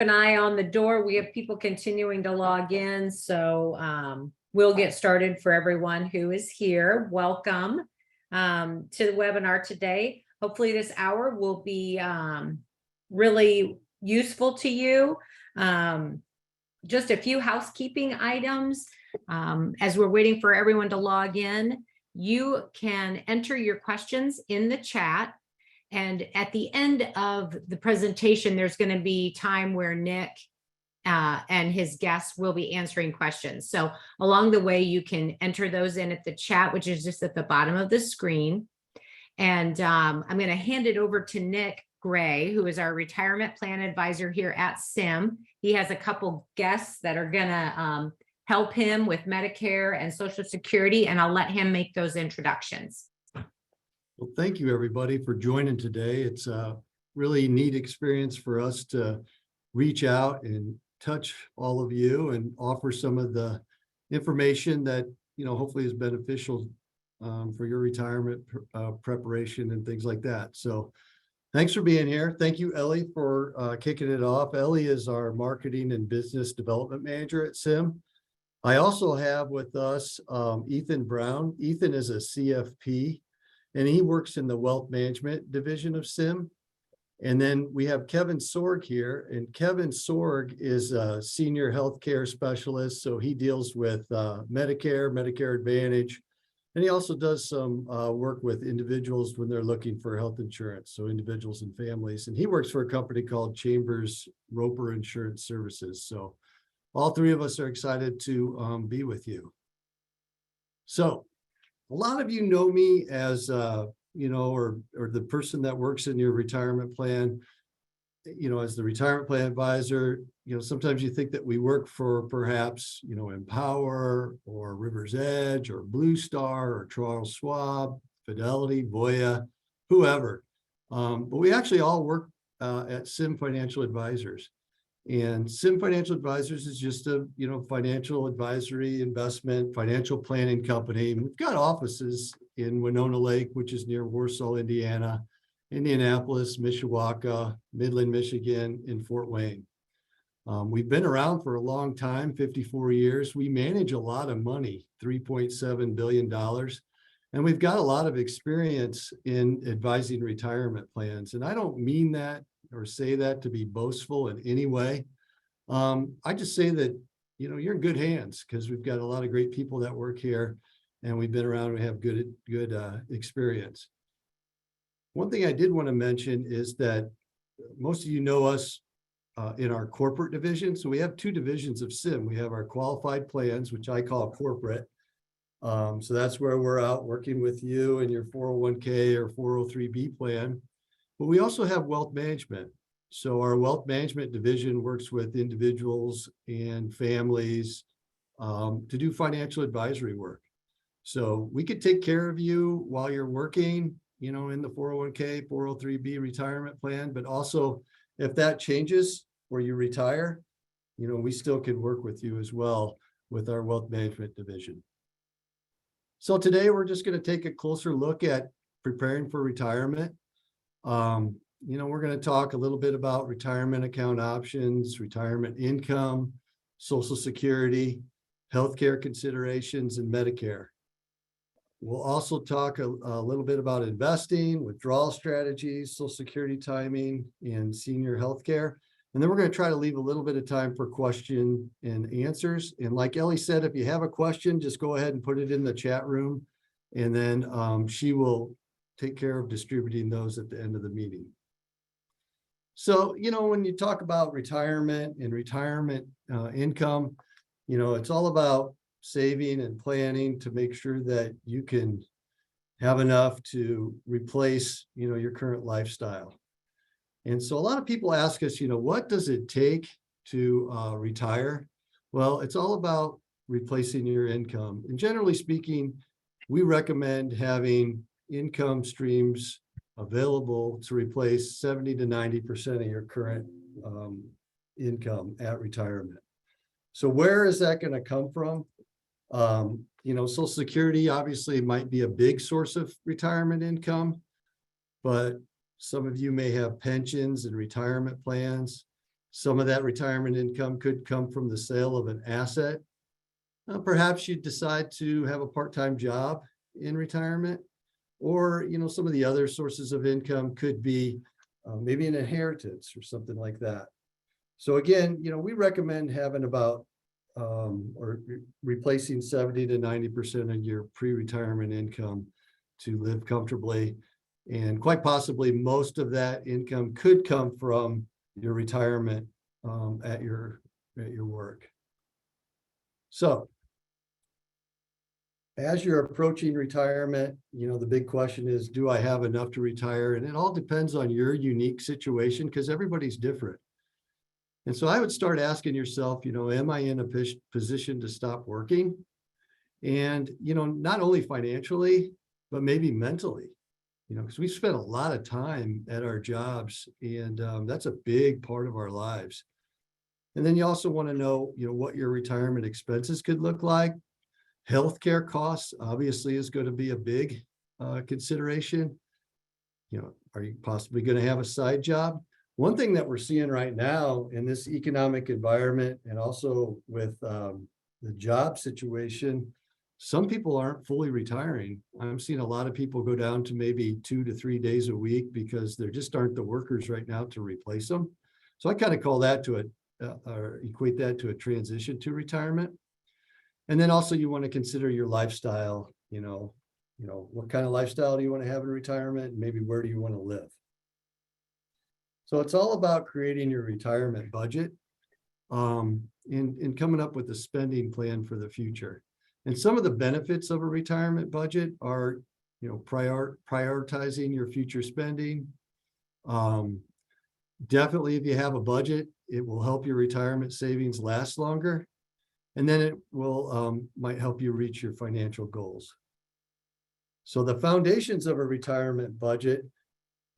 an eye on the door. We have people continuing to log in, so we'll get started for everyone who is here. Welcome to the webinar today. Hopefully this hour will be really useful to you. Just a few housekeeping items. As we're waiting for everyone to log in, you can enter your questions in the chat. And at the end of the presentation, there's going to be time where Nick and his guests will be answering questions. So along the way, you can enter those in at the chat, which is just at the bottom of the screen. And I'm going to hand it over to Nick Gray, who is our retirement plan advisor here at SIM. He has a couple guests that are going to help him with Medicare and Social Security, and I'll let him make those introductions. Well, thank you, everybody, for joining today. It's a really neat experience for us to reach out and touch all of you and offer some of the information that, hopefully is beneficial for your retirement preparation and things like that. So thanks for being here. Thank you, Ellie, for kicking it off. Ellie is our marketing and business development manager at SIM. I also have with us Ethan Brown. Ethan is a CFP. And he works in the wealth management division of SIM. And then we have Kevin Sorg here. And Kevin Sorg is a senior healthcare specialist. So he deals with Medicare, Medicare Advantage. And he also does some work with individuals when they're looking for health insurance. So individuals and families. And he works for a company called Chambers Roper Insurance Services. So all three of us are excited to be with you. So a lot of you know me as, or the person that works in your retirement plan, as the retirement plan advisor. Sometimes you think that we work for perhaps, Empower or River's Edge or Blue Star or Charles Schwab, Fidelity, Voya, whoever. But we actually all work at SIM Financial Advisors. And SIM Financial Advisors is just a, financial advisory, investment, financial planning company. And we've got offices in Winona Lake, which is near Warsaw, Indiana, Indianapolis, Mishawaka, Midland, Michigan, and Fort Wayne. We've been around for a long time, 54 years. We manage a lot of money, $3.7 billion. And we've got a lot of experience in advising retirement plans. And I don't mean that or say that to be boastful in any way. I just say that, you're in good hands because we've got a lot of great people that work here and we've been around, we have good experience. One thing I did want to mention is that most of you know us in our corporate division. So we have two divisions of SIM. We have our qualified plans, which I call corporate. So that's where we're out working with you and your 401k or 403b plan. But we also have wealth management. So our wealth management division works with individuals and families to do financial advisory work. So we could take care of you while you're working, in the 401k, 403b retirement plan, but also if that changes or you retire, we still can work with you as well with our wealth management division. So today we're just going to take a closer look at preparing for retirement. We're going to talk a little bit about retirement account options, retirement income, Social Security, healthcare considerations, and Medicare. We'll also talk a little bit about investing, withdrawal strategies, Social Security timing, and senior healthcare. And then we're going to try to leave a little bit of time for question and answers. And like Ellie said, if you have a question, just go ahead and put it in the chat room. And then she will take care of distributing those at the end of the meeting. So, when you talk about retirement and retirement income, it's all about saving and planning to make sure that you can have enough to replace, your current lifestyle. And so a lot of people ask us, what does it take to retire? Well, it's all about replacing your income. And generally speaking, we recommend having income streams available to replace 70 to 90% of your current income at retirement. So where is that going to come from? Social Security obviously might be a big source of retirement income, but some of you may have pensions and retirement plans. Some of that retirement income could come from the sale of an asset. Perhaps you decide to have a part-time job in retirement, or, some of the other sources of income could be maybe an inheritance or something like that. So again, we recommend having about replacing 70 to 90% of your pre-retirement income to live comfortably. And quite possibly most of that income could come from your retirement at your work. So as you're approaching retirement, the big question is, do I have enough to retire? And it all depends on your unique situation, because everybody's different. And so I would start asking yourself, am I in a position to stop working? And, not only financially, but maybe mentally, because we spend a lot of time at our jobs, and that's a big part of our lives. And then you also want to know, what your retirement expenses could look like. Healthcare costs obviously is going to be a big consideration. Are you possibly going to have a side job? One thing that we're seeing right now in this economic environment, and also with the job situation, some people aren't fully retiring. I'm seeing a lot of people go down to maybe 2 to 3 days a week because there just aren't the workers right now to replace them. So I kind of call that or equate that to a transition to retirement. And then also you want to consider your lifestyle, what kind of lifestyle do you want to have in retirement? And maybe where do you want to live? So it's all about creating your retirement budget and coming up with a spending plan for the future. And some of the benefits of a retirement budget are, prioritizing your future spending. Definitely, if you have a budget, it will help your retirement savings last longer. And then it will might help you reach your financial goals. So the foundations of a retirement budget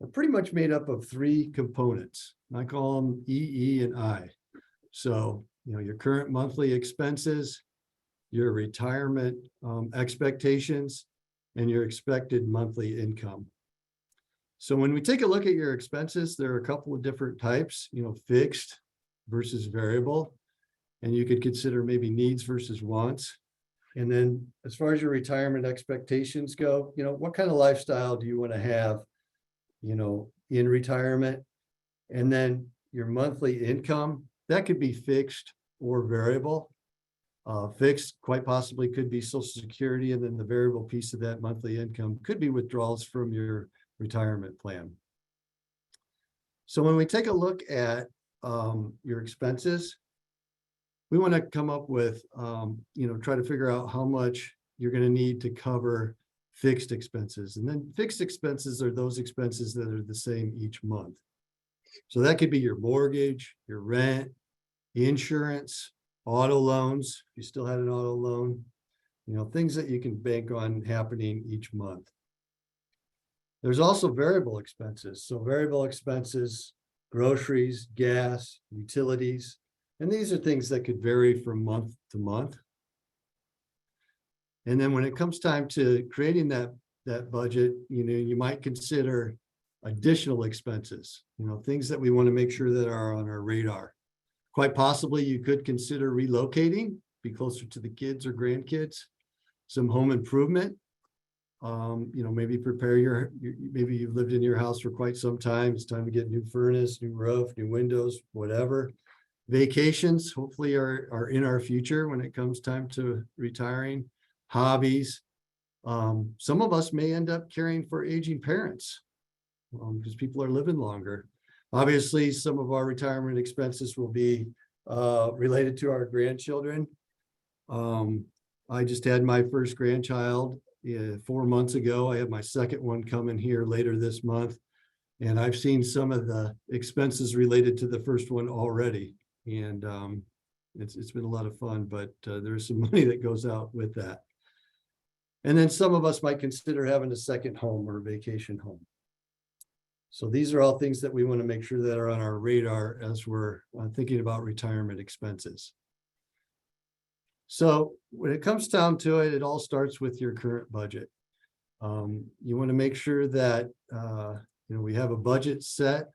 are pretty much made up of 3 components. I call them E, E, and I. So, your current monthly expenses, your retirement expectations, and your expected monthly income. So when we take a look at your expenses, there are a couple of different types, fixed versus variable. And you could consider maybe needs versus wants. And then as far as your retirement expectations go, what kind of lifestyle do you want to have, in retirement? And then your monthly income, that could be fixed or variable. Fixed quite possibly could be Social Security, and then the variable piece of that monthly income could be withdrawals from your retirement plan. So when we take a look at your expenses, we want to come up with, try to figure out how much you're going to need to cover fixed expenses. And then fixed expenses are those expenses that are the same each month. So that could be your mortgage, your rent, insurance, auto loans, if you still had an auto loan, things that you can bank on happening each month. There's also variable expenses. So variable expenses, groceries, gas, utilities. And these are things that could vary from month to month. And then when it comes time to creating that budget, you might consider additional expenses, things that we want to make sure that are on our radar. Quite possibly you could consider relocating, be closer to the kids or grandkids, some home improvement, maybe prepare maybe you've lived in your house for quite some time. It's time to get new furnace, new roof, new windows, whatever. Vacations hopefully are in our future when it comes time to retiring. Hobbies. Some of us may end up caring for aging parents because people are living longer. Obviously, some of our retirement expenses will be related to our grandchildren. I just had my first grandchild 4 months ago. I have my second one coming here later this month. And I've seen some of the expenses related to the first one already. And it's been a lot of fun, but there's some money that goes out with that. And then some of us might consider having a second home or a vacation home. So these are all things that we want to make sure that are on our radar as we're thinking about retirement expenses. So when it comes down to it, it all starts with your current budget. You want to make sure that we have a budget set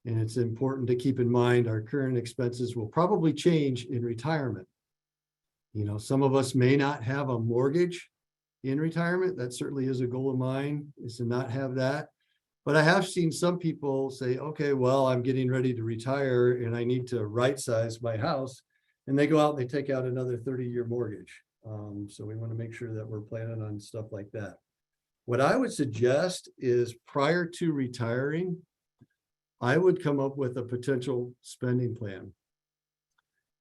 And it's important to keep in mind our current expenses will probably change in retirement. Some of us may not have a mortgage in retirement. That certainly is a goal of mine, is to not have that. But I have seen some people say, okay, well, I'm getting ready to retire and I need to right size my house. And they go out and they take out another 30-year mortgage. So we want to make sure that we're planning on stuff like that. What I would suggest is prior to retiring, I would come up with a potential spending plan.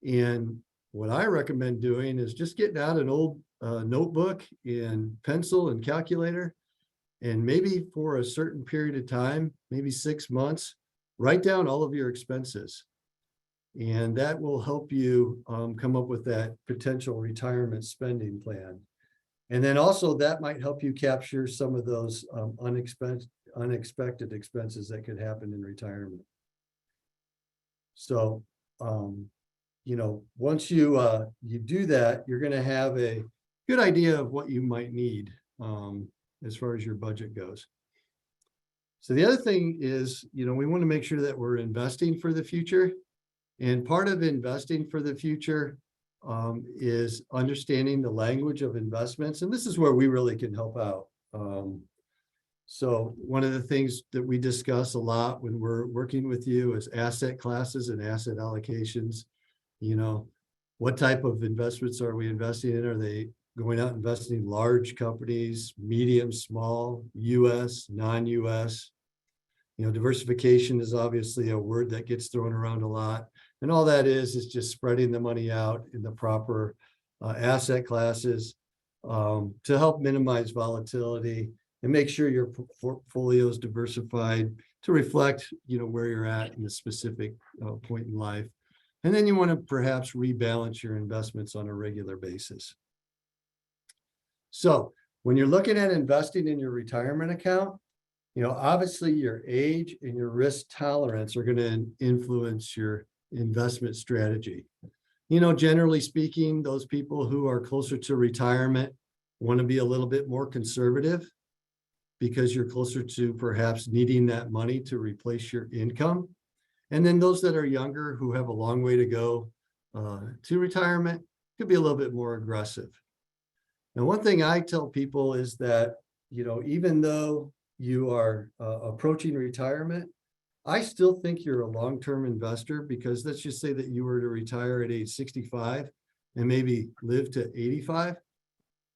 And what I recommend doing is just getting out an old notebook and pencil and calculator, and maybe for a certain period of time, maybe 6 months, write down all of your expenses. And that will help you come up with that potential retirement spending plan. And then also that might help you capture some of those unexpected expenses that could happen in retirement. So, once you do that, you're going to have a good idea of what you might need as far as your budget goes. So the other thing is, we want to make sure that we're investing for the future. And part of investing for the future is understanding the language of investments. And this is where we really can help out. So one of the things that we discuss a lot when we're working with you is asset classes and asset allocations. What type of investments are we investing in? Are they going out investing in large companies, medium, small, US, non-US? Diversification is obviously a word that gets thrown around a lot. And all that is just spreading the money out in the proper asset classes to help minimize volatility and make sure your portfolio is diversified to reflect, where you're at in a specific point in life. And then you want to perhaps rebalance your investments on a regular basis. So when you're looking at investing in your retirement account, obviously your age and your risk tolerance are going to influence your investment strategy. Generally speaking, those people who are closer to retirement want to be a little bit more conservative because you're closer to perhaps needing that money to replace your income. And then those that are younger who have a long way to go to retirement could be a little bit more aggressive. Now, one thing I tell people is that, even though you are approaching retirement, I still think you're a long-term investor, because let's just say that you were to retire at age 65 and maybe live to 85.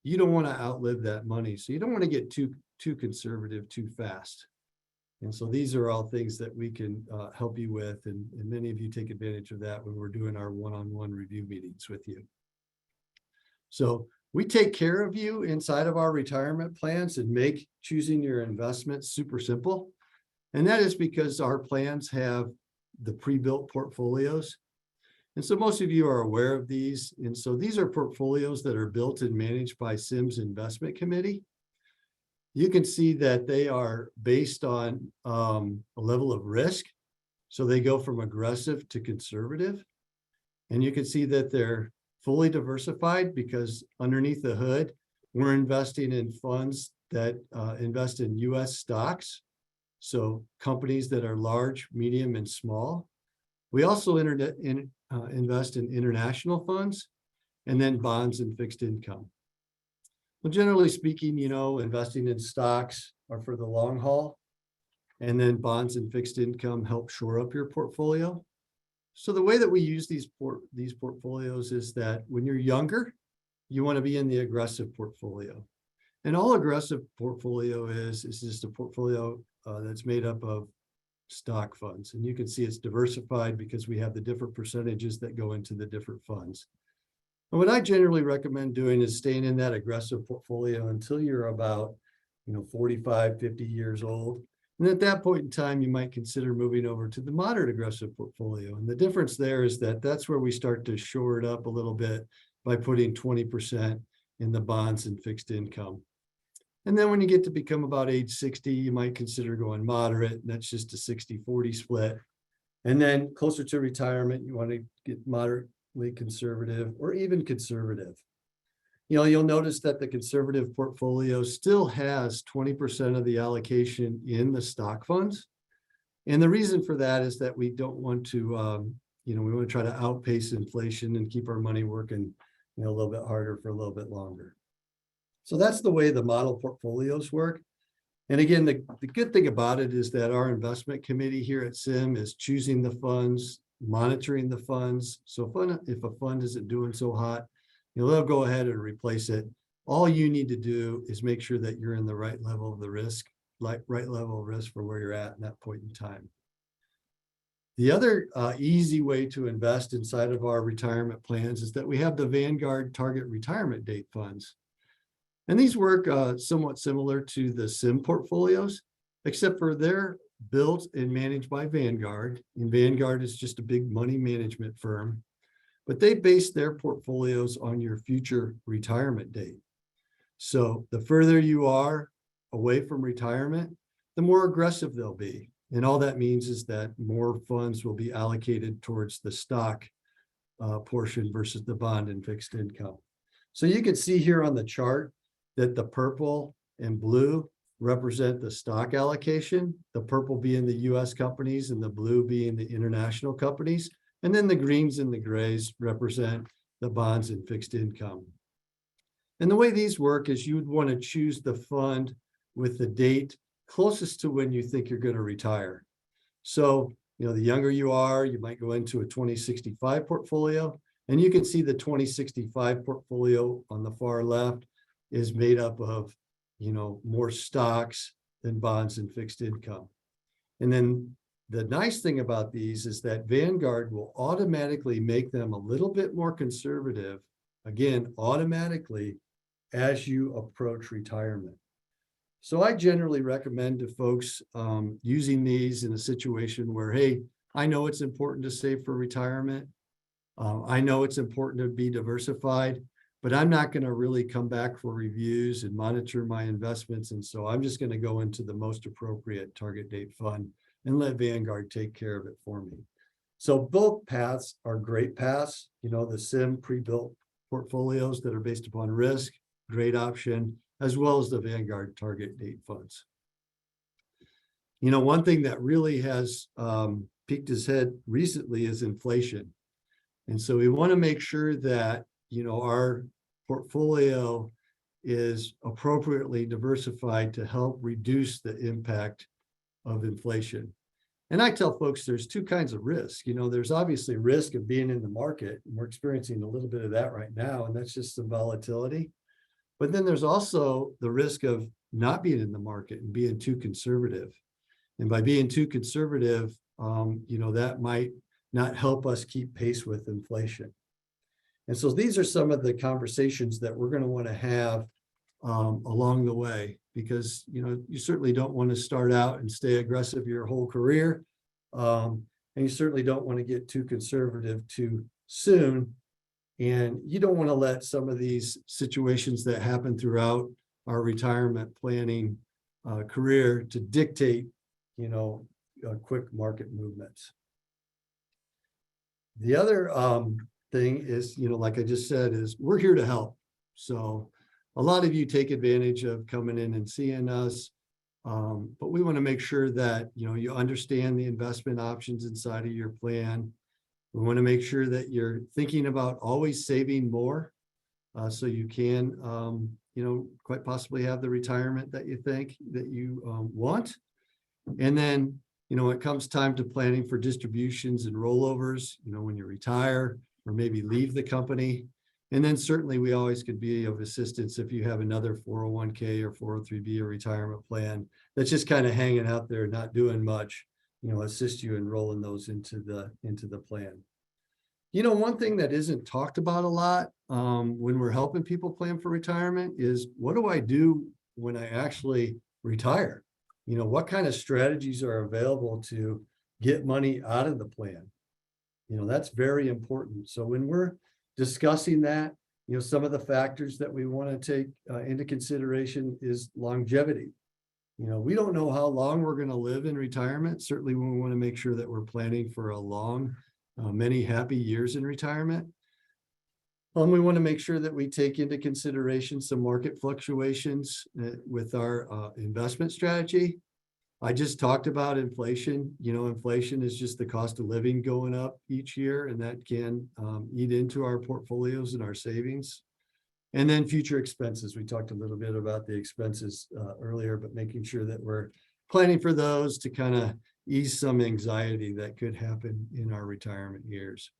You don't want to outlive that money. So you don't want to get too conservative too fast. And so these are all things that we can help you with. And many of you take advantage of that when we're doing our one-on-one review meetings with you. So we take care of you inside of our retirement plans and make choosing your investments super simple. And that is because our plans have the pre-built portfolios. And so most of you are aware of these. And so these are portfolios that are built and managed by Sims Investment Committee. You can see that they are based on a level of risk. So they go from aggressive to conservative. And you can see that they're fully diversified, because underneath the hood, we're investing in funds that invest in US stocks. So companies that are large, medium, and small. We also invest in international funds, and then bonds and fixed income. Well, generally speaking, investing in stocks are for the long haul, and then bonds and fixed income help shore up your portfolio. So the way that we use these portfolios is that when you're younger, you want to be in the aggressive portfolio. And all aggressive portfolio is just a portfolio that's made up of stock funds. And you can see it's diversified because we have the different percentages that go into the different funds. And what I generally recommend doing is staying in that aggressive portfolio until you're about 45, 50 years old. And at that point in time, you might consider moving over to the moderate aggressive portfolio. And the difference there is that that's where we start to shore it up a little bit by putting 20% in the bonds and fixed income. And then when you get to become about age 60, you might consider going moderate. And that's just a 60-40 split. And then closer to retirement, you want to get moderately conservative or even conservative. You'll notice that the conservative portfolio still has 20% of the allocation in the stock funds. And the reason for that is that we don't want to, we want to try to outpace inflation and keep our money working, a little bit harder for a little bit longer. So that's the way the model portfolios work. And again, the good thing about it is that our investment committee here at SIM is choosing the funds, monitoring the funds. So if a fund isn't doing so hot, they'll go ahead and replace it. All you need to do is make sure that you're in the right level of the risk, right level of risk for where you're at in that point in time. The other easy way to invest inside of our retirement plans is that we have the Vanguard Target Retirement Date Funds. And these work somewhat similar to the SIM portfolios, except for they're built and managed by Vanguard. And Vanguard is just a big money management firm, but they base their portfolios on your future retirement date. So the further you are away from retirement, the more aggressive they'll be. And all that means is that more funds will be allocated towards the stock portion versus the bond and fixed income. So you can see here on the chart that the purple and blue represent the stock allocation, the purple being the US companies and the blue being the international companies. And then the greens and the grays represent the bonds and fixed income. And the way these work is you would want to choose the fund with the date closest to when you think you're going to retire. So, the younger you are, you might go into a 2065 portfolio, and you can see the 2065 portfolio on the far left is made up of, more stocks than bonds and fixed income. And then the nice thing about these is that Vanguard will automatically make them a little bit more conservative, again, automatically as you approach retirement. So I generally recommend to folks using these in a situation where, hey, I know it's important to save for retirement. I know it's important to be diversified, but I'm not going to really come back for reviews and monitor my investments. And so I'm just going to go into the most appropriate target date fund and let Vanguard take care of it for me. So both paths are great paths. The SIM pre-built portfolios that are based upon risk, great option, as well as the Vanguard target date funds. One thing that really has peeked his head recently is inflation. And so we want to make sure that, our portfolio is appropriately diversified to help reduce the impact of inflation. And I tell folks there's two kinds of risk. There's obviously risk of being in the market, and we're experiencing a little bit of that right now, and that's just some volatility. But then there's also the risk of not being in the market and being too conservative. And by being too conservative, that might not help us keep pace with inflation. And so these are some of the conversations that we're going to want to have along the way, because, you certainly don't want to start out and stay aggressive your whole career. And you certainly don't want to get too conservative too soon. And you don't want to let some of these situations that happen throughout our retirement planning career to dictate, quick market movements. The other thing is, like I just said, is we're here to help. So a lot of you take advantage of coming in and seeing us, but we want to make sure that, you understand the investment options inside of your plan. We want to make sure that you're thinking about always saving more, so you can, quite possibly have the retirement that you think that you want. And then, when it comes time to planning for distributions and rollovers, when you retire or maybe leave the company. And then certainly we always could be of assistance if you have another 401k or 403b or retirement plan that's just kind of hanging out there, not doing much, assist you in rolling those into the plan. One thing that isn't talked about a lot when we're helping people plan for retirement is, what do I do when I actually retire? What kind of strategies are available to get money out of the plan? That's very important. So when we're discussing that, some of the factors that we want to take into consideration is longevity. We don't know how long we're going to live in retirement. Certainly we want to make sure that we're planning for a long, many happy years in retirement. We want to make sure that we take into consideration some market fluctuations with our investment strategy. I just talked about inflation. Inflation is just the cost of living going up each year, and that can eat into our portfolios and our savings. And then future expenses. We talked a little bit about the expenses earlier, but making sure that we're planning for those to kind of ease some anxiety that could happen in our retirement years.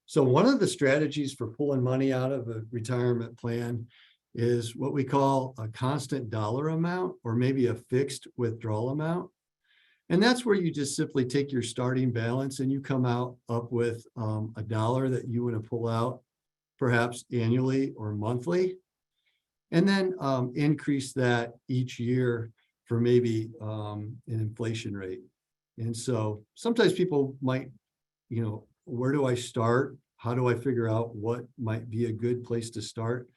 So one of the strategies for pulling money out of a retirement plan is what we call a constant dollar amount, or maybe a fixed withdrawal amount. And that's where you just simply take your starting balance and you come out up with a dollar that you want to pull out, perhaps annually or monthly, and then increase that each year for maybe an inflation rate. And so sometimes people might, where do I start? How do I figure out what might be a good place to start?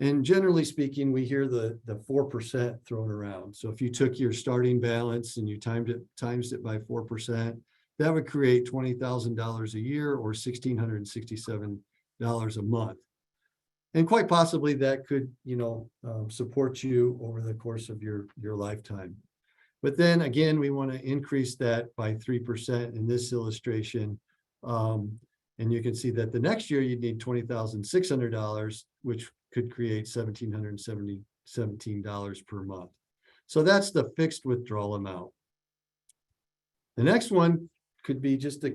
And generally speaking, we hear the 4% thrown around. So if you took your starting balance and you times it by 4%, that would create $20,000 a year, or $1,667 a month. And quite possibly that could, support you over the course of your lifetime. But then again, we want to increase that by 3% in this illustration. And you can see that the next year you'd need $20,600, which could create $1,717 per month. So that's the fixed withdrawal amount. The next one could be just a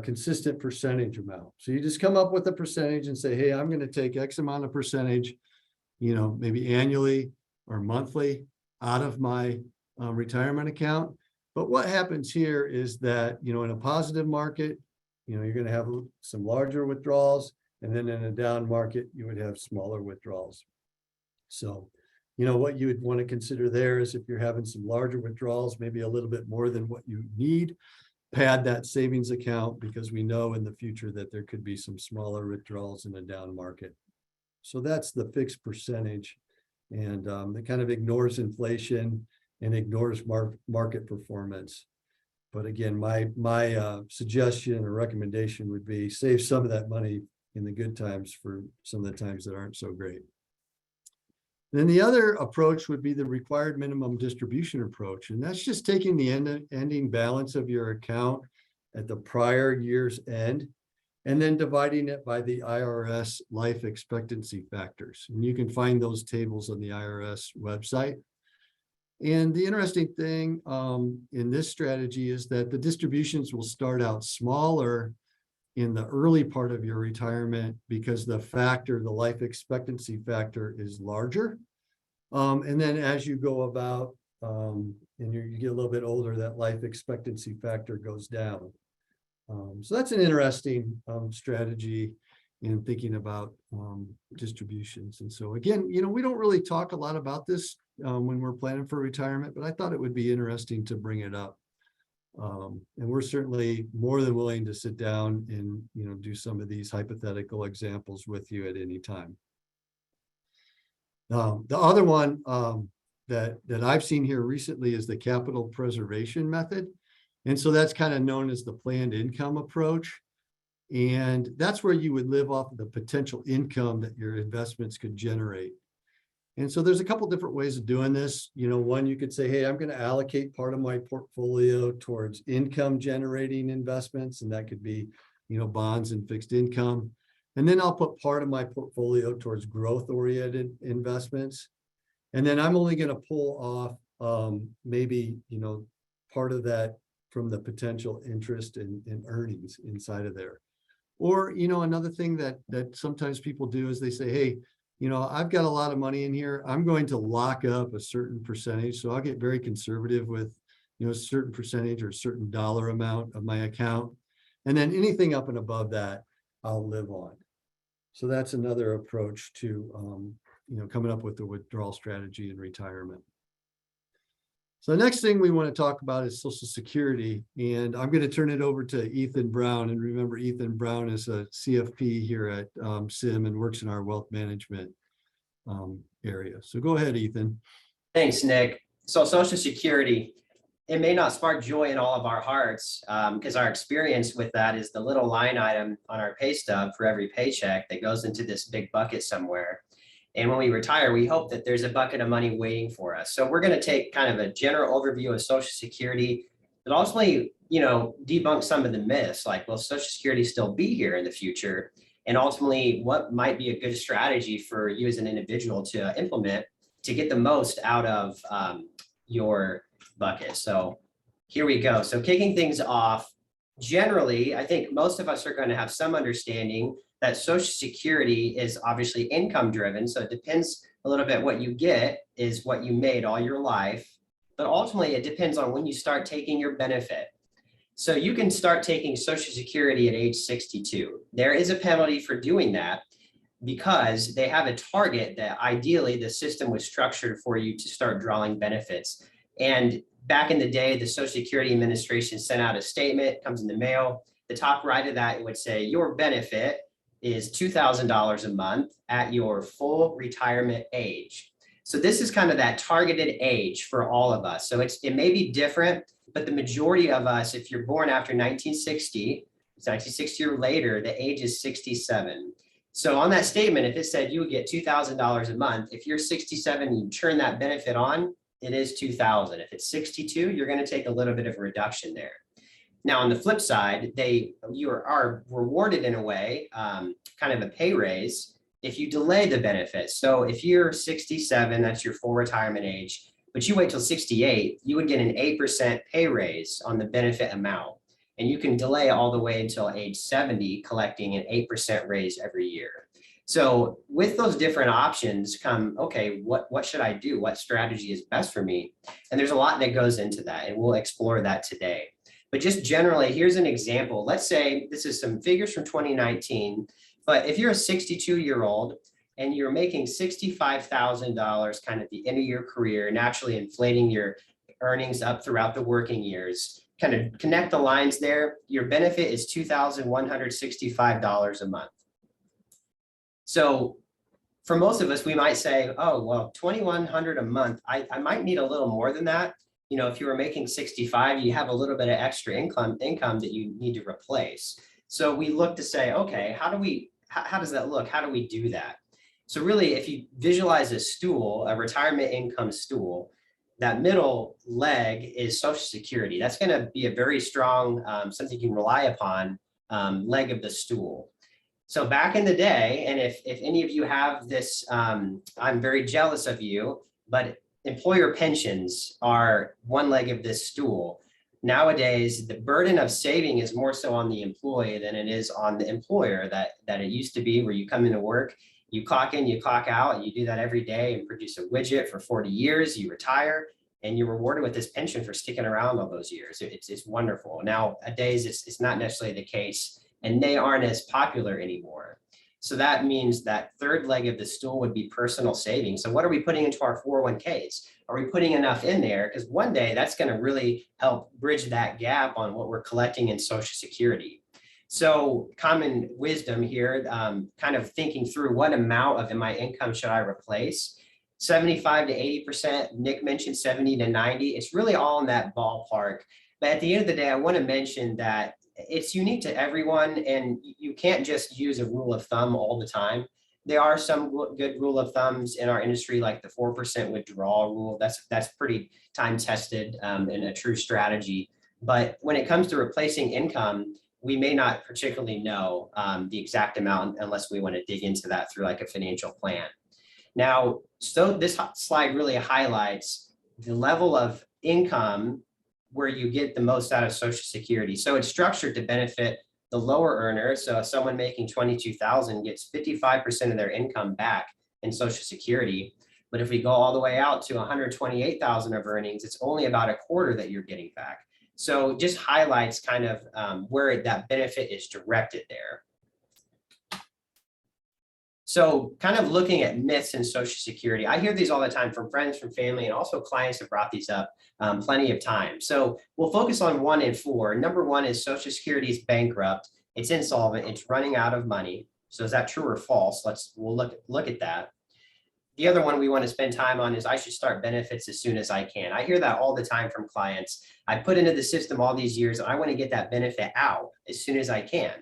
consistent percentage amount. So you just come up with a percentage and say, hey, I'm going to take X amount of percentage, maybe annually or monthly out of my retirement account. But what happens here is that, in a positive market, you're going to have some larger withdrawals. And then in a down market, you would have smaller withdrawals. So, what you would want to consider there is, if you're having some larger withdrawals, maybe a little bit more than what you need, pad that savings account, because we know in the future that there could be some smaller withdrawals in a down market. So that's the fixed percentage. And it kind of ignores inflation and ignores market performance. But again, my suggestion or recommendation would be save some of that money in the good times for some of the times that aren't so great. Then the other approach would be the required minimum distribution approach. And that's just taking the ending balance of your account at the prior year's end, and then dividing it by the IRS life expectancy factors. And you can find those tables on the IRS website. And the interesting thing in this strategy is that the distributions will start out smaller in the early part of your retirement, because the life expectancy factor is larger. And then as you go about and you get a little bit older, that life expectancy factor goes down. So that's an interesting strategy in thinking about distributions. And so again, we don't really talk a lot about this when we're planning for retirement, but I thought it would be interesting to bring it up. And we're certainly more than willing to sit down and do some of these hypothetical examples with you at any time. The other one that I've seen here recently is the capital preservation method. And so that's kind of known as the planned income approach. And that's where you would live off of the potential income that your investments could generate. And so there's a couple different ways of doing this. One, you could say, hey, I'm going to allocate part of my portfolio towards income generating investments. And that could be, bonds and fixed income. And then I'll put part of my portfolio towards growth oriented investments. And then I'm only going to pull off maybe, part of that from the potential interest and earnings inside of there. Or, another thing that sometimes people do is they say, hey, I've got a lot of money in here. I'm going to lock up a certain percentage. So I'll get very conservative with, a certain percentage or a certain dollar amount of my account. And then anything up and above that, I'll live on. So that's another approach to, coming up with the withdrawal strategy in retirement. So the next thing we want to talk about is Social Security. And I'm going to turn it over to Ethan Brown. And remember, Ethan Brown is a CFP here at SIM and works in our wealth management area. So go ahead, Ethan. Thanks, Nick. So Social Security, it may not spark joy in all of our hearts because our experience with that is the little line item on our pay stub for every paycheck that goes into this big bucket somewhere. And when we retire, we hope that there's a bucket of money waiting for us. So we're going to take kind of a general overview of Social Security, but ultimately, debunk some of the myths like, will Social Security still be here in the future? And ultimately, what might be a good strategy for you as an individual to implement to get the most out of your bucket. So here we go. So kicking things off, generally, I think most of us are going to have some understanding that Social Security is obviously income driven. So it depends a little bit what you get is what you made all your life. But ultimately, it depends on when you start taking your benefit. So you can start taking Social Security at age 62. There is a penalty for doing that because they have a target that ideally the system was structured for you to start drawing benefits. And back in the day, the Social Security Administration sent out a statement, comes in the mail. The top right of that, it would say your benefit is $2,000 a month at your full retirement age. So this is kind of that targeted age for all of us. So it may be different, but the majority of us, if you're born after 1960, it's 1960 or later, the age is 67. So on that statement, if it said you would get $2,000 a month, if you're 67 and you turn that benefit on, it is $2,000. If it's 62, you're going to take a little bit of a reduction there. Now, on the flip side, you are rewarded in a way, kind of a pay raise, if you delay the benefit. So if you're 67, that's your full retirement age, but you wait till 68, you would get an 8% pay raise on the benefit amount. And you can delay all the way until age 70, collecting an 8% raise every year. So with those different options come, okay, what should I do? What strategy is best for me? And there's a lot that goes into that, and we'll explore that today. But just generally, here's an example. Let's say this is some figures from 2019, but if you're a 62-year-old and you're making $65,000 kind of at the end of your career, naturally inflating your earnings up throughout the working years, kind of connect the lines there, your benefit is $2,165 a month. So for most of us, we might say, oh, well, $2,100 a month, I might need a little more than that. If you were making 65, you have a little bit of extra income that you need to replace. So we look to say, okay, how does that look? How do we do that? So really, if you visualize a stool, a retirement income stool, that middle leg is Social Security. That's going to be a very strong, something you can rely upon, leg of the stool. So back in the day, and if any of you have this, I'm very jealous of you, but employer pensions are one leg of this stool. Nowadays, the burden of saving is more so on the employee than it is on the employer that it used to be, where you come into work, you clock in, you clock out, and you do that every day and produce a widget for 40 years, you retire, and you're rewarded with this pension for sticking around all those years. It's wonderful. Nowadays, it's not necessarily the case, and they aren't as popular anymore. So that means that third leg of the stool would be personal savings. So what are we putting into our 401ks? Are we putting enough in there? Because one day that's going to really help bridge that gap on what we're collecting in Social Security. So common wisdom here, kind of thinking through what amount of my income should I replace? 75 to 80%. Nick mentioned 70 to 90. It's really all in that ballpark. But at the end of the day, I want to mention that it's unique to everyone, and you can't just use a rule of thumb all the time. There are some good rule of thumbs in our industry, like the 4% withdrawal rule. That's pretty time tested and a true strategy. But when it comes to replacing income, we may not particularly know the exact amount unless we want to dig into that through like a financial plan. Now, so this slide really highlights the level of income where you get the most out of Social Security. So it's structured to benefit the lower earner. So if someone making $22,000 gets 55% of their income back in Social Security. But if we go all the way out to $128,000 of earnings, it's only about a quarter that you're getting back. So it just highlights kind of where that benefit is directed there. So kind of looking at myths in Social Security, I hear these all the time from friends, from family, and also clients have brought these up plenty of times. So we'll focus on 1 and 4. Number 1 is Social Security is bankrupt. It's insolvent. It's running out of money. So is that true or false? We'll look at that. The other one we want to spend time on is I should start benefits as soon as I can. I hear that all the time from clients. I put into the system all these years and I want to get that benefit out as soon as I can.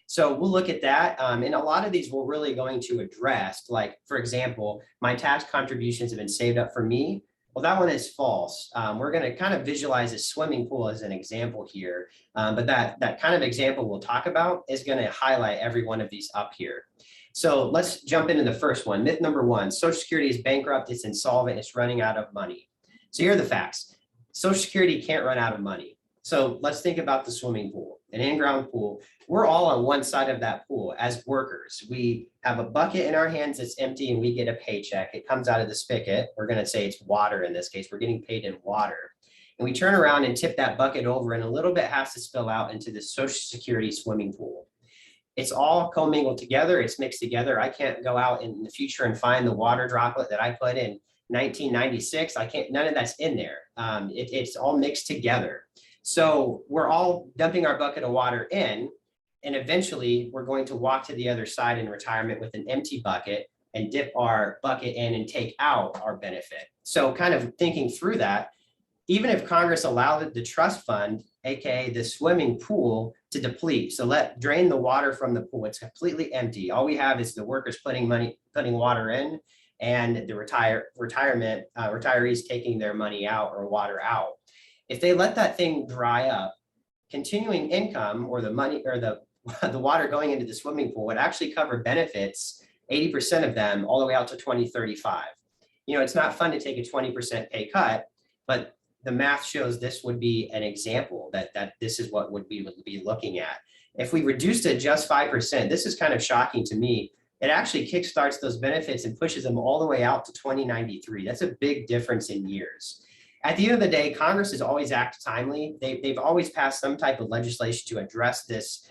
So we'll look at that. And a lot of these we're really going to address, like, for example, my tax contributions have been saved up for me. Well, that one is false. We're going to kind of visualize a swimming pool as an example here. But that kind of example we'll talk about is going to highlight every one of these up here. So let's jump into the first one. Myth number one, Social Security is bankrupt, it's insolvent, it's running out of money. So here are the facts. Social Security can't run out of money. So let's think about the swimming pool, an in-ground pool. We're all on one side of that pool as workers. We have a bucket in our hands that's empty and we get a paycheck. It comes out of the spigot. We're going to say it's water in this case. We're getting paid in water. And we turn around and tip that bucket over and a little bit has to spill out into the Social Security swimming pool. It's all commingled together. It's mixed together. I can't go out in the future and find the water droplet that I put in 1996. I can't, none of that's in there. It's all mixed together. So we're all dumping our bucket of water in, and eventually we're going to walk to the other side in retirement with an empty bucket and dip our bucket in and take out our benefit. So kind of thinking through that, even if Congress allowed the trust fund, AKA the swimming pool, to deplete, so drain the water from the pool, it's completely empty. All we have is the workers putting water in, and the retirees taking their money out or water out. If they let that thing dry up, continuing income or the money or the water going into the swimming pool would actually cover benefits, 80% of them all the way out to 2035. You know, it's not fun to take a 20% pay cut, but the math shows this would be an example that this is what we would be looking at. If we reduced it just 5%, this is kind of shocking to me. It actually kickstarts those benefits and pushes them all the way out to 2093. That's a big difference in years. At the end of the day, Congress has always acted timely. They've always passed some type of legislation to address this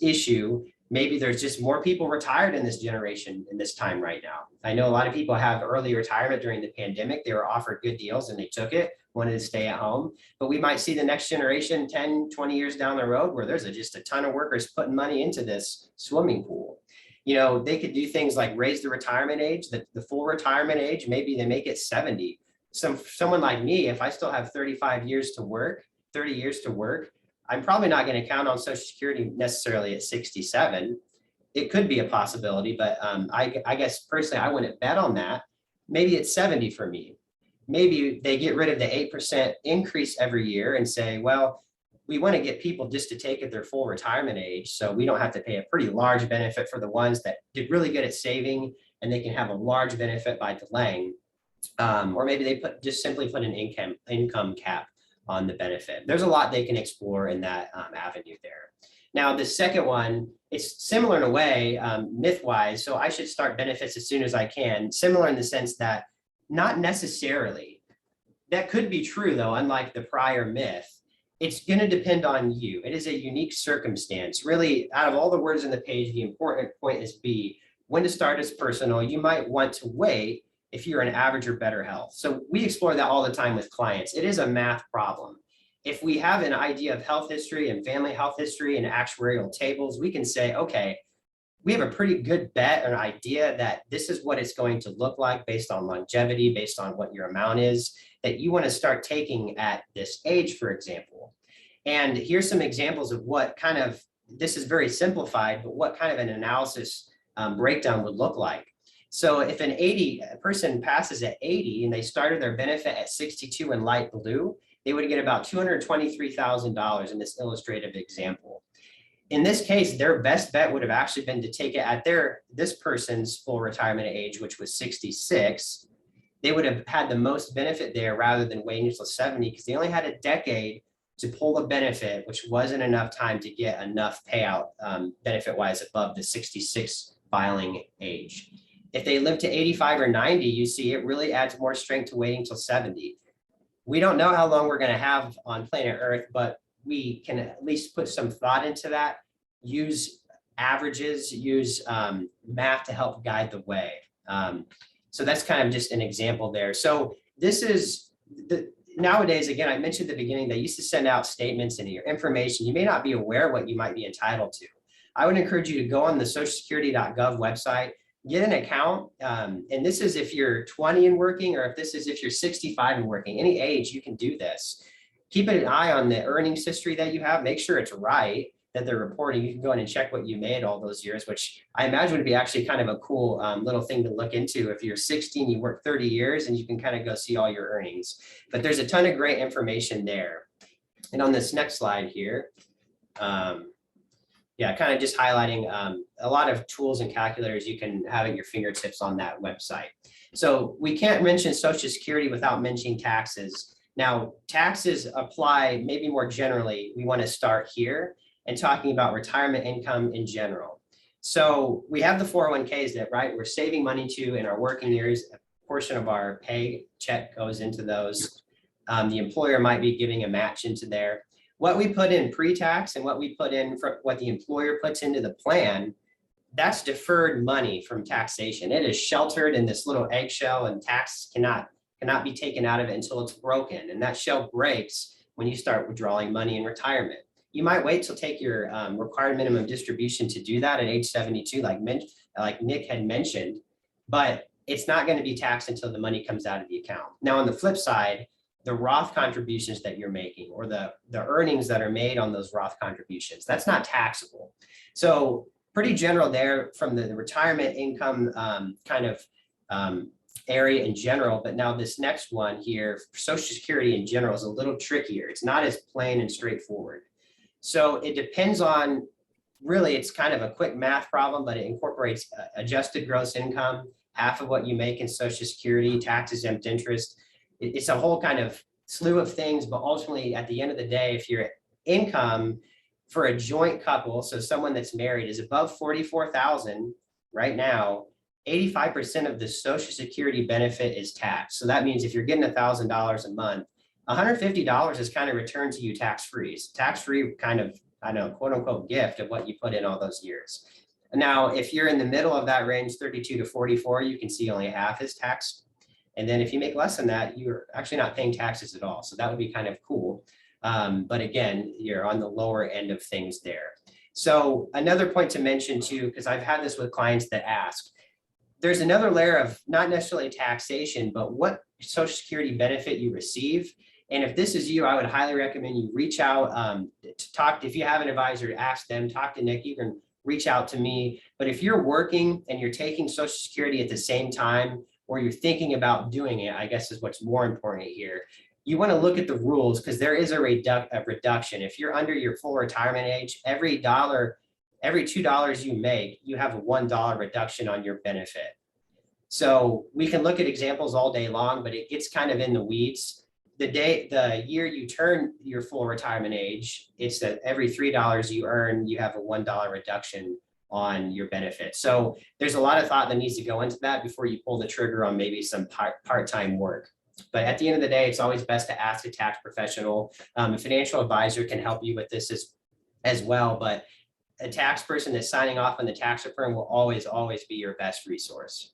issue. Maybe there's just more people retired in this generation in this time right now. I know a lot of people have early retirement during the pandemic. They were offered good deals and they took it, wanted to stay at home. But we might see the next generation 10, 20 years down the road where there's just a ton of workers putting money into this swimming pool. You know, they could do things like raise the retirement age, the full retirement age, maybe they make it 70. Someone like me, if I still have 35 years to work, 30 years to work, I'm probably not going to count on Social Security necessarily at 67. It could be a possibility, but I guess personally, I wouldn't bet on that. Maybe it's 70 for me. Maybe they get rid of the 8% increase every year and say, well, we want to get people just to take at their full retirement age. So we don't have to pay a pretty large benefit for the ones that did really good at saving, and they can have a large benefit by delaying. Or maybe they just simply put an income cap on the benefit. There's a lot they can explore in that avenue there. Now, the second one, it's similar in a way, myth-wise, so I should start benefits as soon as I can, similar in the sense that not necessarily. That could be true, though, unlike the prior myth. It's going to depend on you. It is a unique circumstance. Really, out of all the words in the page, the important point is B. When to start is personal. You might want to wait if you're in average or better health. So we explore that all the time with clients. It is a math problem. If we have an idea of health history and family health history and actuarial tables, we can say, okay, we have a pretty good bet or idea that this is what it's going to look like based on longevity, based on what your amount is, that you want to start taking at this age, for example. And here's some examples of what kind of, this is very simplified, but what kind of an analysis breakdown would look like. So if a person passes at 80 and they started their benefit at 62 in light blue, they would get about $223,000 in this illustrative example. In this case, their best bet would have actually been to take it at this person's full retirement age, which was 66. They would have had the most benefit there rather than waiting until 70 because they only had a decade to pull the benefit, which wasn't enough time to get enough payout benefit-wise above the 66 filing age. If they live to 85 or 90, you see it really adds more strength to waiting till 70. We don't know how long we're going to have on planet Earth, but we can at least put some thought into that, use averages, use math to help guide the way. So that's kind of just an example there. So this is nowadays, again, I mentioned at the beginning, they used to send out statements and your information. You may not be aware what you might be entitled to. I would encourage you to go on the socialsecurity.gov website, get an account. And this is if you're 20 and working, or if you're 65 and working, any age, you can do this. Keep an eye on the earnings history that you have, make sure it's right. that they're reporting. You can go in and check what you made all those years, which I imagine would be actually kind of a cool little thing to look into. If you're 16, you work 30 years and you can kind of go see all your earnings. But there's a ton of great information there. And on this next slide here, yeah, kind of just highlighting a lot of tools and calculators you can have at your fingertips on that website. So we can't mention Social Security without mentioning taxes. Now, taxes apply maybe more generally. We want to start here and talking about retirement income in general. So we have the 401ks that, right, we're saving money to in our working years. A portion of our pay check goes into those. The employer might be giving a match into there. What we put in pre-tax and what we put in for what the employer puts into the plan, that's deferred money from taxation. It is sheltered in this little eggshell, and tax cannot be taken out of it until it's broken. And that shell breaks when you start withdrawing money in retirement. You might wait till take your required minimum distribution to do that at age 72, like Nick had mentioned, but it's not going to be taxed until the money comes out of the account. Now, on the flip side, the Roth contributions that you're making, or the earnings that are made on those Roth contributions, that's not taxable. So pretty general there from the retirement income area in general. But now this next one here, Social Security in general, is a little trickier. It's not as plain and straightforward. So it depends on, really, it's kind of a quick math problem, but it incorporates adjusted gross income, half of what you make in Social Security, tax exempt interest. It's a whole kind of slew of things, but ultimately at the end of the day, if your income for a joint couple, so someone that's married, is above 44,000 right now, 85% of the Social Security benefit is taxed. So that means if you're getting $1,000 a month, $150 is kind of returned to you tax-free. Tax-free kind of, I know, quote unquote gift of what you put in all those years. Now, if you're in the middle of that range, 32 to 44, you can see only half is taxed. And then if you make less than that, you're actually not paying taxes at all. So that would be kind of cool. But again, you're on the lower end of things there. So another point to mention too, because I've had this with clients that ask, there's another layer of not necessarily taxation, but what Social Security benefit you receive. And if this is you, I would highly recommend you reach out to talk. If you have an advisor, ask them, talk to Nick, you can reach out to me. But if you're working and you're taking Social Security at the same time, or you're thinking about doing it, I guess is what's more important here. You want to look at the rules, because there is a reduction. If you're under your full retirement age, every $2 you make, you have a $1 reduction on your benefit. So we can look at examples all day long, but it gets kind of in the weeds. The year you turn your full retirement age, it's that every $3 you earn, you have a $1 reduction on your benefit. So there's a lot of thought that needs to go into that before you pull the trigger on maybe some part-time work. But at the end of the day, it's always best to ask a tax professional. A financial advisor can help you with this as well, but a tax person that's signing off on the tax return will always be your best resource.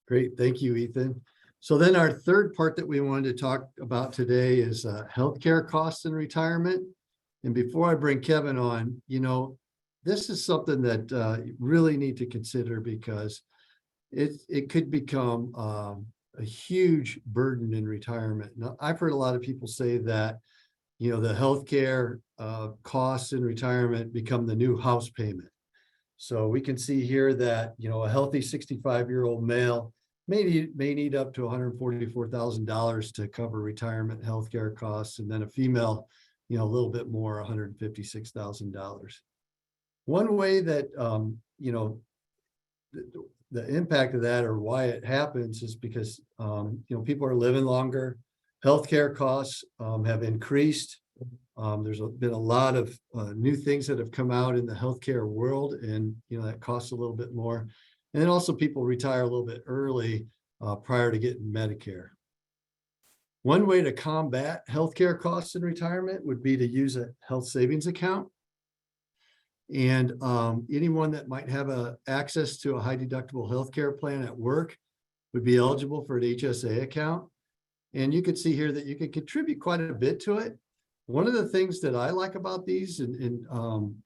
Great, thank you, Ethan. So then our third part that we wanted to talk about today is healthcare costs in retirement. And before I bring Kevin on, this is something that you really need to consider, because it could become a huge burden in retirement. Now, I've heard a lot of people say that, the healthcare costs in retirement become the new house payment. So we can see here that, a healthy 65-year-old male may need up to $144,000 to cover retirement healthcare costs, and then a female, a little bit more, $156,000. One way that, the impact of that, or why it happens, is because, people are living longer. Healthcare costs have increased. There's been a lot of new things that have come out in the healthcare world, and, that costs a little bit more. And then also people retire a little bit early prior to getting Medicare. One way to combat healthcare costs in retirement would be to use a health savings account. And anyone that might have access to a high deductible healthcare plan at work would be eligible for an HSA account. And you can see here that you can contribute quite a bit to it. One of the things that I like about these and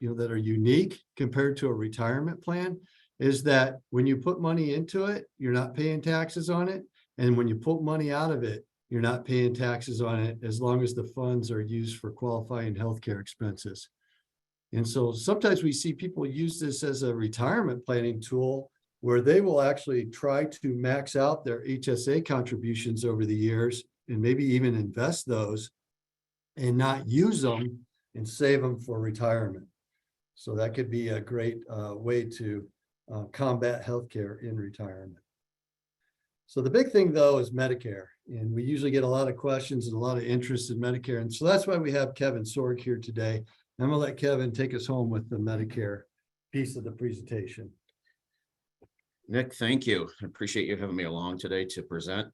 that are unique compared to a retirement plan is that when you put money into it, you're not paying taxes on it. And when you pull money out of it, you're not paying taxes on it as long as the funds are used for qualifying healthcare expenses. And so sometimes we see people use this as a retirement planning tool where they will actually try to max out their HSA contributions over the years and maybe even invest those and not use them and save them for retirement. So that could be a great way to combat healthcare in retirement. So the big thing though is Medicare, and we usually get a lot of questions and a lot of interest in Medicare. And so that's why we have Kevin Sorg here today. I'm gonna let Kevin take us home with the Medicare piece of the presentation. Nick, thank you. I appreciate you having me along today to present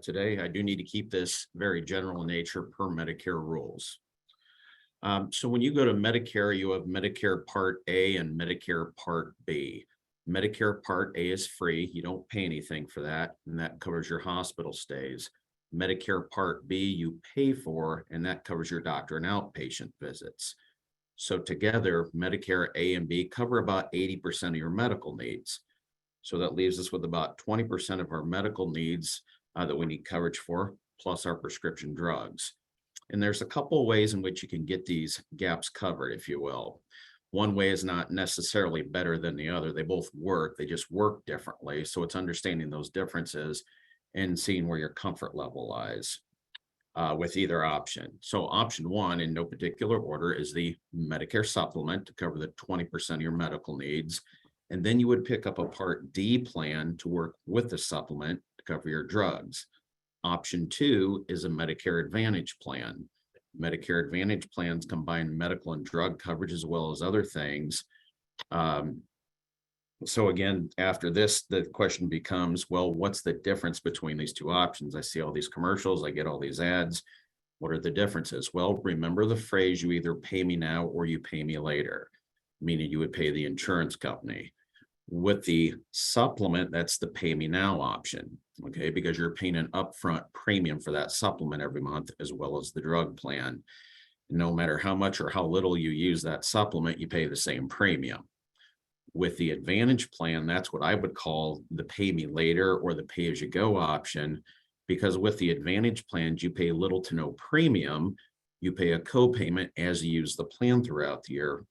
today. I do need to keep this very general in nature per Medicare rules. So when you go to Medicare, you have Medicare Part A and Medicare Part B. Medicare Part A is free. You don't pay anything for that, and that covers your hospital stays. Medicare Part B you pay for, and that covers your doctor and outpatient visits. So together, Medicare A and B cover about 80% of your medical needs. So that leaves us with about 20% of our medical needs that we need coverage for, plus our prescription drugs. And there's a couple of ways in which you can get these gaps covered, if you will. One way is not necessarily better than the other. They both work, they just work differently. So it's understanding those differences and seeing where your comfort level lies with either option. So option one, in no particular order, is the Medicare supplement to cover the 20% of your medical needs. And then you would pick up a Part D plan to work with the supplement to cover your drugs. Option two is a Medicare Advantage plan. Medicare Advantage plans combine medical and drug coverage as well as other things. So again, after this, the question becomes, well, what's the difference between these two options? I see all these commercials, I get all these ads. What are the differences? Well, remember the phrase, you either pay me now or you pay me later, meaning you would pay the insurance company. With the supplement, that's the pay me now option, okay? Because you're paying an upfront premium for that supplement every month, as well as the drug plan. No matter how much or how little you use that supplement, you pay the same premium. With the Advantage plan, that's what I would call the pay me later or the pay as you go option, because with the Advantage plans, you pay little to no premium. You pay a co-payment as you use the plan throughout the year,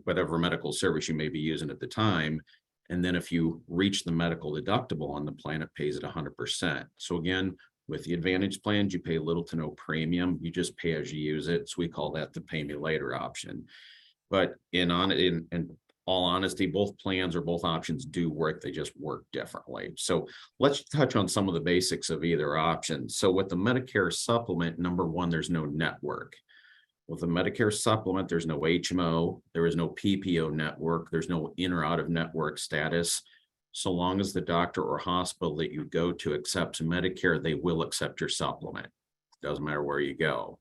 whatever medical service you may be using at the time. And then if you reach the medical deductible on the plan, it pays at 100%. So again, with the Advantage plans, you pay little to no premium. You just pay as you use it. So we call that the pay me later option. But in all honesty, both plans or both options do work. They just work differently. So let's touch on some of the basics of either option. So with the Medicare supplement, number one, there's no network. With the Medicare supplement, there's no HMO, there is no PPO network, there's no in or out of network status. So long as the doctor or hospital that you go to accepts Medicare, they will accept your supplement. Doesn't matter where you go.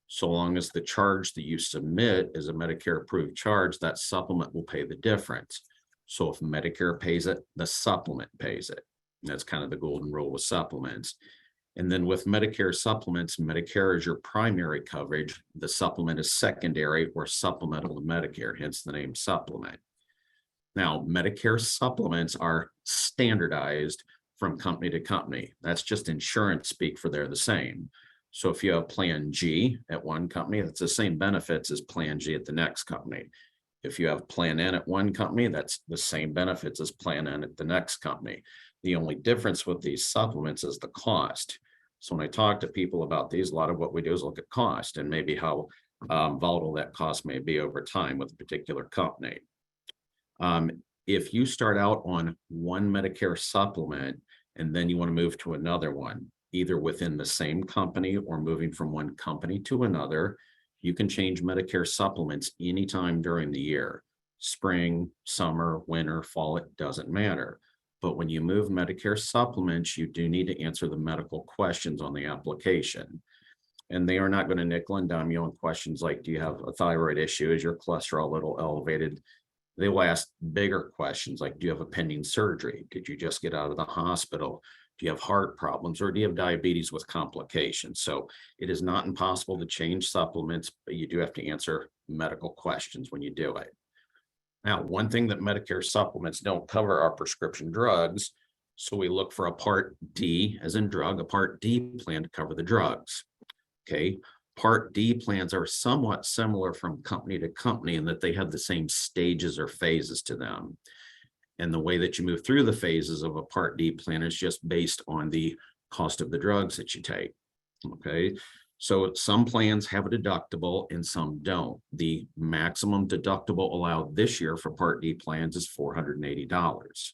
So long as the charge that you submit is a Medicare approved charge, that supplement will pay the difference. So if Medicare pays it, the supplement pays it. And that's kind of the golden rule with supplements. And then with Medicare supplements, Medicare is your primary coverage. The supplement is secondary or supplemental to Medicare, hence the name supplement. Now, Medicare supplements are standardized from company to company. That's just insurance speak for they're the same. So if you have Plan G at one company, that's the same benefits as Plan G at the next company. If you have Plan N at one company, that's the same benefits as Plan N at the next company. The only difference with these supplements is the cost. So when I talk to people about these, a lot of what we do is look at cost and maybe how volatile that cost may be over time with a particular company. If you start out on one Medicare supplement and then you want to move to another one, either within the same company or moving from one company to another, you can change Medicare supplements anytime during the year. Spring, summer, winter, fall, it doesn't matter. But when you move Medicare supplements, you do need to answer the medical questions on the application. And they are not going to nickel and dime you on questions like, do you have a thyroid issue? Is your cholesterol a little elevated? They will ask bigger questions like, do you have a pending surgery? Did you just get out of the hospital? Do you have heart problems, or do you have diabetes with complications? So it is not impossible to change supplements, but you do have to answer medical questions when you do it. Now, one thing that Medicare supplements don't cover are prescription drugs. So we look for a Part D, as in drug, a Part D plan to cover the drugs. Okay, Part D plans are somewhat similar from company to company in that they have the same stages or phases to them. And the way that you move through the phases of a Part D plan is just based on the cost of the drugs that you take. Okay, so some plans have a deductible and some don't. The maximum deductible allowed this year for Part D plans is $480.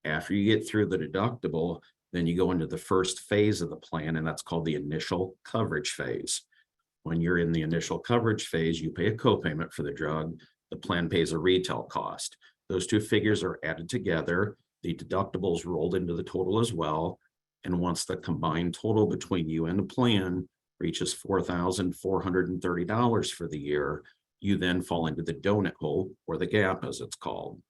After you get through the deductible, then you go into the first phase of the plan, and that's called the initial coverage phase. When you're in the initial coverage phase, you pay a copayment for the drug. The plan pays a retail cost. Those two figures are added together. The deductible is rolled into the total as well. And once the combined total between you and the plan reaches $4,430 for the year, you then fall into the donut hole, or the gap as it's called.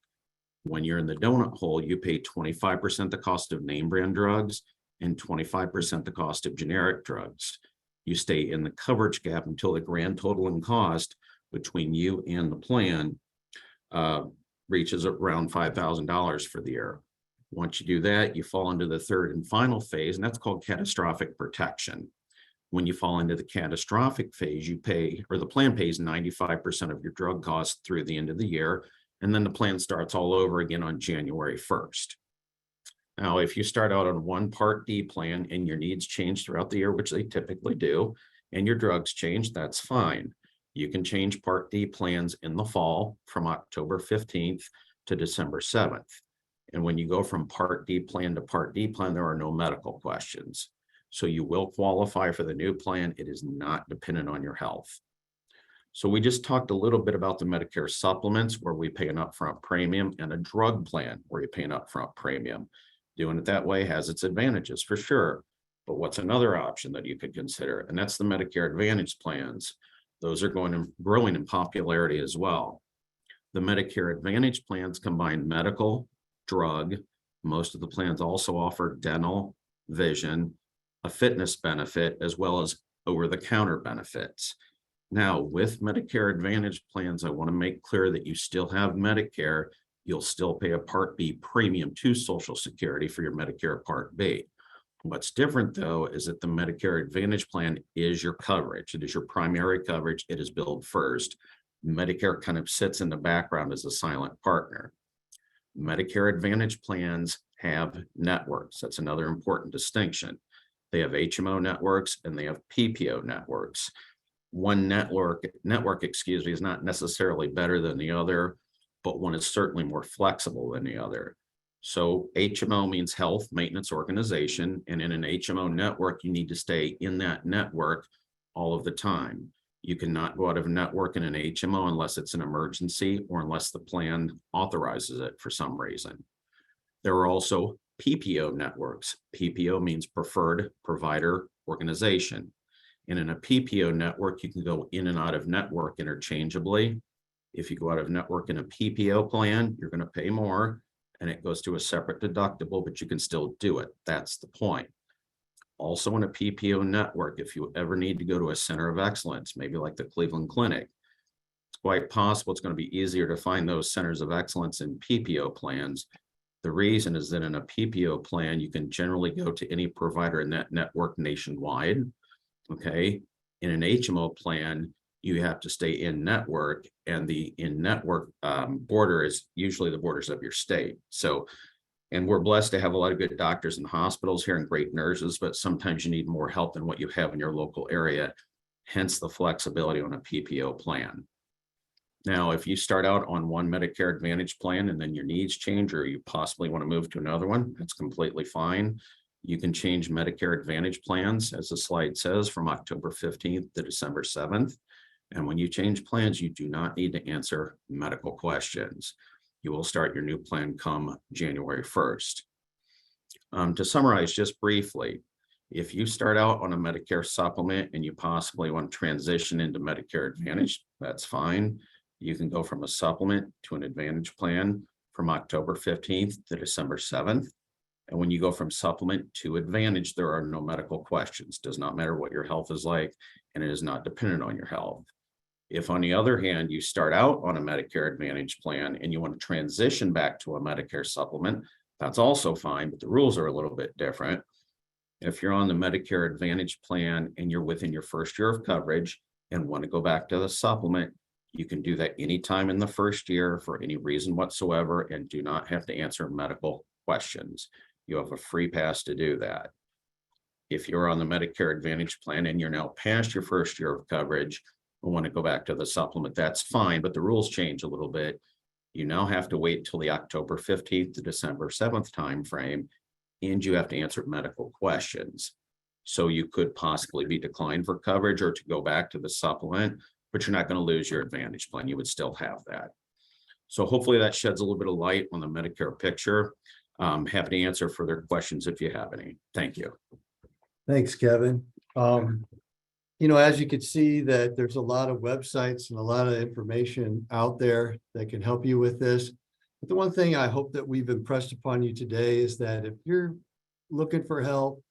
When you're in the donut hole, you pay 25% the cost of name brand drugs and 25% the cost of generic drugs. You stay in the coverage gap until the grand total in cost between you and the plan reaches around $5,000 for the year. Once you do that, you fall into the third and final phase, and that's called catastrophic protection. When you fall into the catastrophic phase, you pay, or the plan pays 95% of your drug costs through the end of the year. And then the plan starts all over again on January 1st. Now, if you start out on one Part D plan and your needs change throughout the year, which they typically do, and your drugs change, that's fine. You can change Part D plans in the fall from October 15th to December 7th. And when you go from Part D plan to Part D plan, there are no medical questions. So you will qualify for the new plan. It is not dependent on your health. So we just talked a little bit about the Medicare supplements, where we pay an upfront premium, and a drug plan where you pay an upfront premium. Doing it that way has its advantages for sure. But what's another option that you could consider? And that's the Medicare Advantage plans. Those are growing in popularity as well. The Medicare Advantage plans combine medical, drug. Most of the plans also offer dental, vision, a fitness benefit, as well as over-the-counter benefits. Now, with Medicare Advantage plans, I want to make clear that you still have Medicare. You'll still pay a Part B premium to Social Security for your Medicare Part B. What's different, though, is that the Medicare Advantage plan is your coverage. It is your primary coverage. It is billed first. Medicare kind of sits in the background as a silent partner. Medicare Advantage plans have networks. That's another important distinction. They have HMO networks and they have PPO networks. One network, is not necessarily better than the other, but one is certainly more flexible than the other. So HMO means Health Maintenance Organization, and in an HMO network, you need to stay in that network all of the time. You cannot go out of network in an HMO unless it's an emergency or unless the plan authorizes it for some reason. There are also PPO networks. PPO means Preferred Provider Organization. And in a PPO network, you can go in and out of network interchangeably. If you go out of network in a PPO plan, you're going to pay more, and it goes to a separate deductible, but you can still do it. That's the point. Also in a PPO network, if you ever need to go to a center of excellence, maybe like the Cleveland Clinic, it's quite possible it's going to be easier to find those centers of excellence in PPO plans. The reason is that in a PPO plan, you can generally go to any provider in that network nationwide. Okay, in an HMO plan, you have to stay in network, and the in network border is usually the borders of your state. So, and we're blessed to have a lot of good doctors and hospitals here and great nurses, but sometimes you need more help than what you have in your local area, hence the flexibility on a PPO plan. Now, if you start out on one Medicare Advantage plan and then your needs change, or you possibly want to move to another one, that's completely fine. You can change Medicare Advantage plans, as the slide says, from October 15th to December 7th. And when you change plans, you do not need to answer medical questions. You will start your new plan come January 1st. To summarize just briefly, if you start out on a Medicare supplement and you possibly want to transition into Medicare Advantage, that's fine. You can go from a supplement to an Advantage plan from October 15th to December 7th. And when you go from supplement to Advantage, there are no medical questions. Does not matter what your health is like, and it is not dependent on your health. If, on the other hand, you start out on a Medicare Advantage plan and you want to transition back to a Medicare supplement, That's also fine, but the rules are a little bit different. If you're on the Medicare Advantage plan and you're within your first year of coverage and want to go back to the supplement, you can do that anytime in the first year for any reason whatsoever and do not have to answer medical questions. You have a free pass to do that. If you're on the Medicare Advantage plan and you're now past your first year of coverage and want to go back to the supplement, that's fine, but the rules change a little bit. You now have to wait till the October 15th to December 7th timeframe, and you have to answer medical questions. So you could possibly be declined for coverage or to go back to the supplement, but you're not going to lose your Advantage plan. You would still have that. So hopefully that sheds a little bit of light on the Medicare picture. Happy to answer further questions if you have any. Thank you. Thanks, Kevin. As you can see that there's a lot of websites and a lot of information out there that can help you with this. But the one thing I hope that we've impressed upon you today is that if you're looking for help,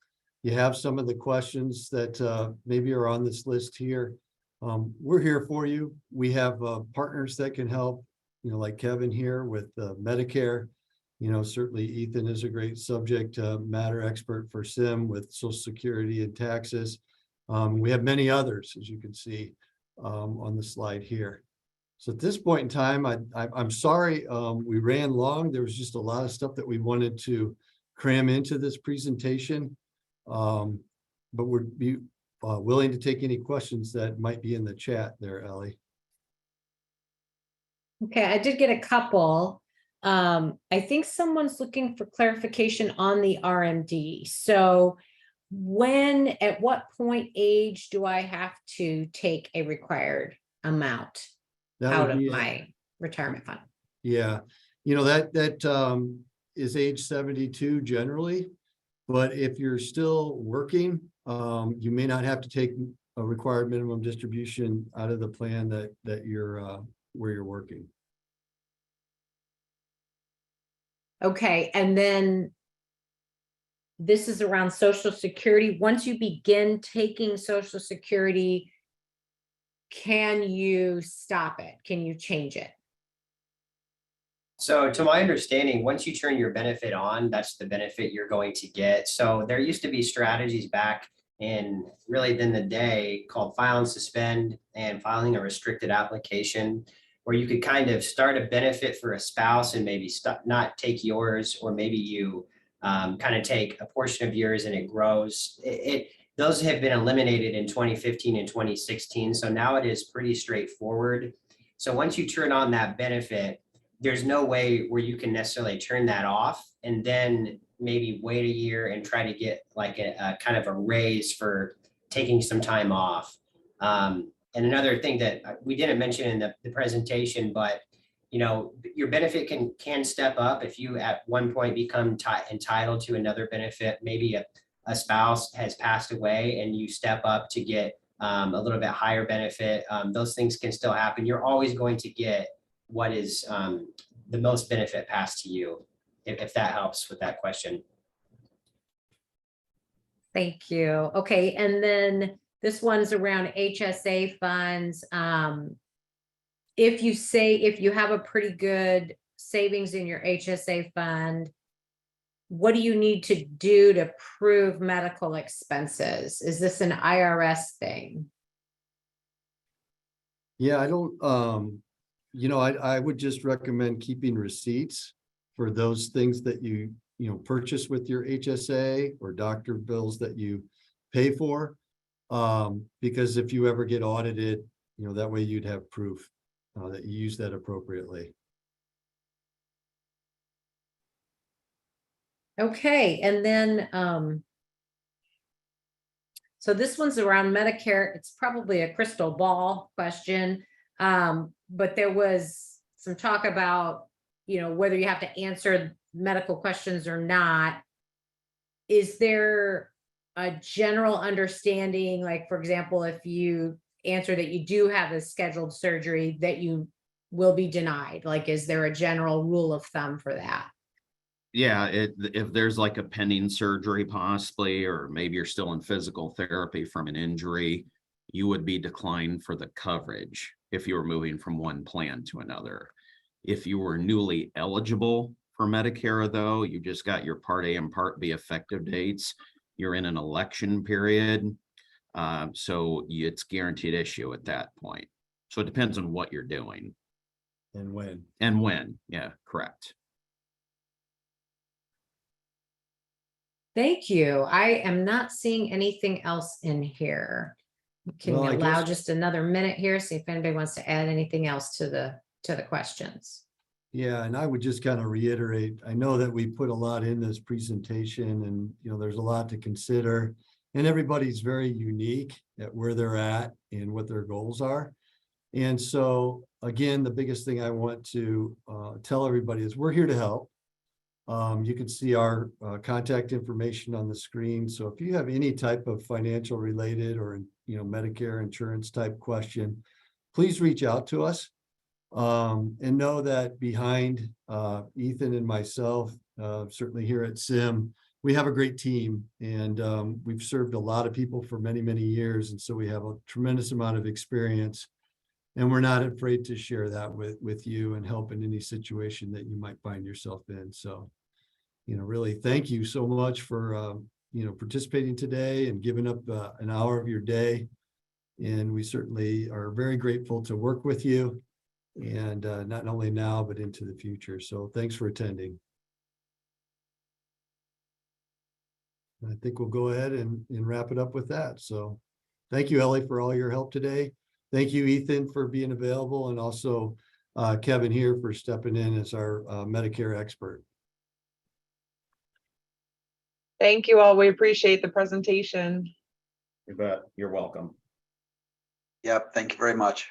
you have some of the questions that maybe are on this list here, we're here for you. We have partners that can help, like Kevin here with Medicare. Certainly Ethan is a great subject matter expert for SIM with Social Security and taxes. We have many others, as you can see on the slide here. So at this point in time, I'm sorry we ran long. There was just a lot of stuff that we wanted to cram into this presentation. But we'd be willing to take any questions that might be in the chat there, Ellie. Okay, I did get a couple. I think someone's looking for clarification on the RMD. So at what point age do I have to take a required amount out of my retirement fund? Yeah, that is age 72 generally, but if you're still working, you may not have to take a required minimum distribution out of the plan that you're where you're working. Okay, and then this is around Social Security. Once you begin taking Social Security, can you stop it? Can you change it? So to my understanding, once you turn your benefit on, that's the benefit you're going to get. So there used to be strategies back in the day called file and suspend and filing a restricted application, where you could kind of start a benefit for a spouse and maybe not take yours, or maybe you kind of take a portion of yours and it grows. Those have been eliminated in 2015 and 2016. So now it is pretty straightforward. So once you turn on that benefit, there's no way where you can necessarily turn that off and then maybe wait a year and try to get like a kind of a raise for taking some time off. And another thing that we didn't mention in the presentation, but your benefit can step up if you at one point become entitled to another benefit. Maybe a spouse has passed away and you step up to get a little bit higher benefit. Those things can still happen. You're always going to get what is the most benefit passed to you, if that helps with that question. Thank you. Okay, and then this one's around HSA funds. If you have a pretty good savings in your HSA fund, what do you need to do to prove medical expenses? Is this an IRS thing? Yeah, I don't, I would just recommend keeping receipts for those things that you purchase with your HSA or doctor bills that you pay for. Because if you ever get audited, that way you'd have proof that you use that appropriately. Okay, and then so this one's around Medicare. It's probably a crystal ball question, but there was some talk about whether you have to answer medical questions or not. Is there a general understanding, like for example, if you answer that you do have a scheduled surgery, that you will be denied? Like, is there a general rule of thumb for that? Yeah, if there's like a pending surgery possibly, or maybe you're still in physical therapy from an injury, you would be declined for the coverage if you were moving from one plan to another. If you were newly eligible For Medicare, though, you just got your Part A and Part B effective dates. You're in an election period. So it's guaranteed issue at that point. So it depends on what you're doing And when? and when. Yeah, correct. Thank you. I am not seeing anything else in here. Can Well, you I allow guess- just another minute here, see if anybody wants to add anything else to the questions? Yeah, and I would just kind of reiterate, I know that we put a lot in this presentation and, there's a lot to consider. And everybody's very unique at where they're at and what their goals are. And so, again, the biggest thing I want to tell everybody is we're here to help. You can see our contact information on the screen. So if you have any type of financial related or, Medicare insurance type question, please reach out to us. And know that behind Ethan and myself, certainly here at SIM, we have a great team, and we've served a lot of people for many, many years. And so we have a tremendous amount of experience, and we're not afraid to share that with you and help in any situation that you might find yourself in. So, really thank you so much for, participating today and giving up an hour of your day. And we certainly are very grateful to work with you. And not only now, but into the future. So thanks for attending. I think we'll go ahead and wrap it up with that. So thank you, Ellie, for all your help today. Thank you, Ethan, for being available, and also Kevin here for stepping in as our Medicare expert. Thank you all. We appreciate the presentation. You bet. You're welcome. Yep, thank you very much.